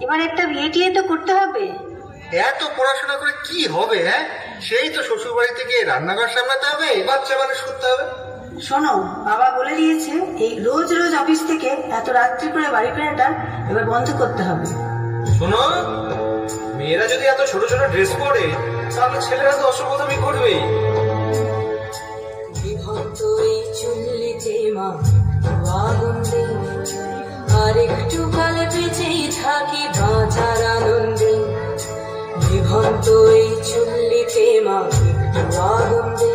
এবার একটা বিয়ে টিয়ে তো করতে হবে। এত পড়াশোনা করে কি হবে? হ্যাঁ, সেই তো শ্বশুর বাড়ি থেকে রান্নাঘর সামলাতে হবে, বাচ্চা মানুষ করতে হবে। শোনো, বাবা বলে দিয়েছে এই রোজ রোজ অফিস থেকে এত রাত্রি করে বাড়ি ফেরাটা এবার বন্ধ করতে হবে। শোনো, মেয়েরা যদি এত ছোট ছোট ড্রেস পরে তাহলে ছেলেরা তো অসভ্যতামি করবেই। বিভক্ত এই চুল্লিতে মা আগুন দে, আর একটু কাল বেঁচেই থাকি বাঁচার আনন্দে। বিভক্ত এই চুল্লিতে মা একটু আগুন দে,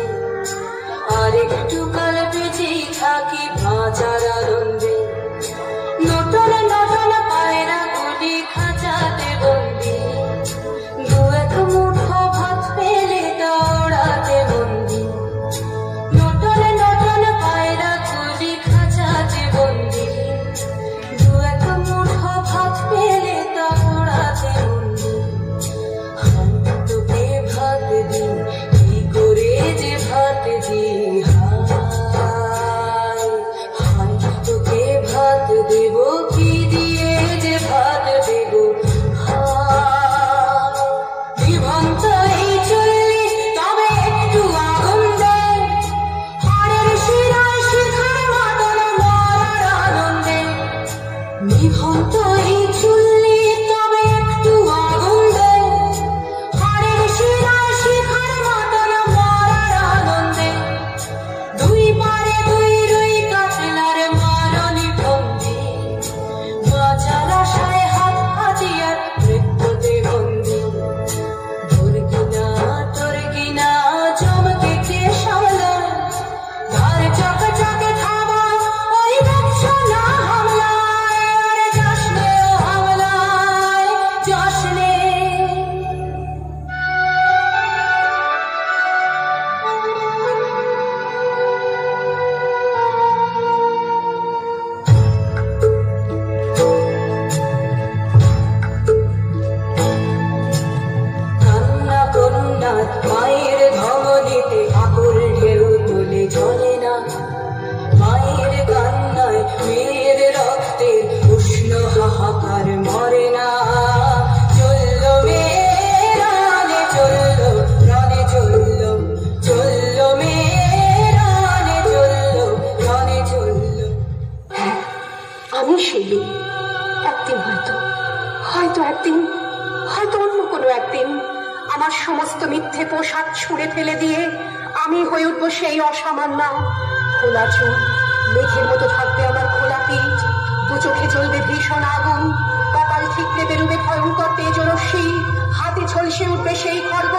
আর একটু কাল বেঁচেই থাকি বাঁচার আনন্দে। নতুন নতুন পায়রা গুলি খাঁচাতে বন্দি, দু এক মুঠো ভাত পেলে দৌড়াতে বন্দি। নতুন নতুন পায়রা গুলি খাঁচাতে বন্দি, দু এক মুঠো ভাত পেলে দৌড়াতে বন্দি। তোকে ভাত দি, কি করে যে ভাত দি, তোকে ভাত দেব, কি দিয়ে যে ভাত দেব। বিভক্ত এই চুল্লি তবে একটু আগুন দে, হাড়ের শিরায় শিখার মতন মরার আনন্দে। বিভক্ত এই চুল্লি তবে একটু আগুন দে, হাড়ের শিরায় শিখার মতন মরার আনন্দে। দুই পারে দুই রুই কাতলার মারণি বন্দি, বাঁচার আশায় হাত হাতিয়ার মৃত্যুতে বন্দি। তোর কিনা জমকে কে সামলায়, ধার চকে চকে থামা ওই ব্যবসা না হামলায়। আরে যাসনে ও হামলায়, যাসনে। কান্না কন্যার মায়ের ধমনীতে আকুল ঢেউ তুলে চলে না। মায়ের কান্নায় মেয়ের রক্তে উষ্ণ হাহাকার মরে না। চললো মেয়েরা রানে, চললো রানে, চললো চললো মেয়েরা রানে, চললো রানে, চললো। আমি সেই মেয়ে। একদিন হয়তো অন্য কোনো একদিন আমার সমস্ত মিথ্যে পোশাক ছুঁড়ে ফেলে দিয়ে আমি হয়ে উঠবো সেই অসামান্য। খোলা চোখ, মেঘের মতো থাকবে আমার খোলা পিঠ, দু চোখে জ্বলবে ভীষণ আগুন, কপাল ঠিকরে বেরোবে ভয়ঙ্কর তেজরশ্মি, হাতে ঝলসে উঠবে সেই খড়গ,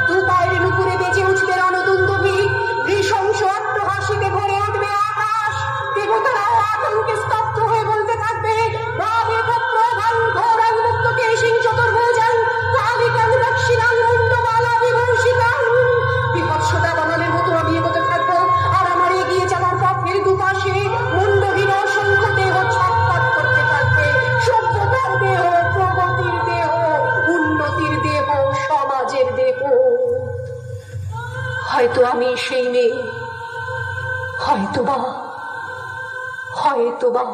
দু পায়ের নুপুরে বেজে উঠবে রণদুন্দুভি, নৃশংস অট্টহাসিতে ভরে উঠবে আকাশ। দেবতারাও আতঙ্কে স্তব্ধ হয়ে বলতে থাকবে, বিভৎসতা বানানের মতো আমি এগোতে থাকবো, আর আমার এগিয়ে যাওয়ার পথের দুপাশে মুন্ডহীন অসংখ্য দেহ ছটফট করতে থাকবে। সভ্যতার দেহ, প্রগতির দেহ, উন্নতির দেহ, সমাজের দেহ। হয়তো আমি সেই মেয়ে, হয়তো বা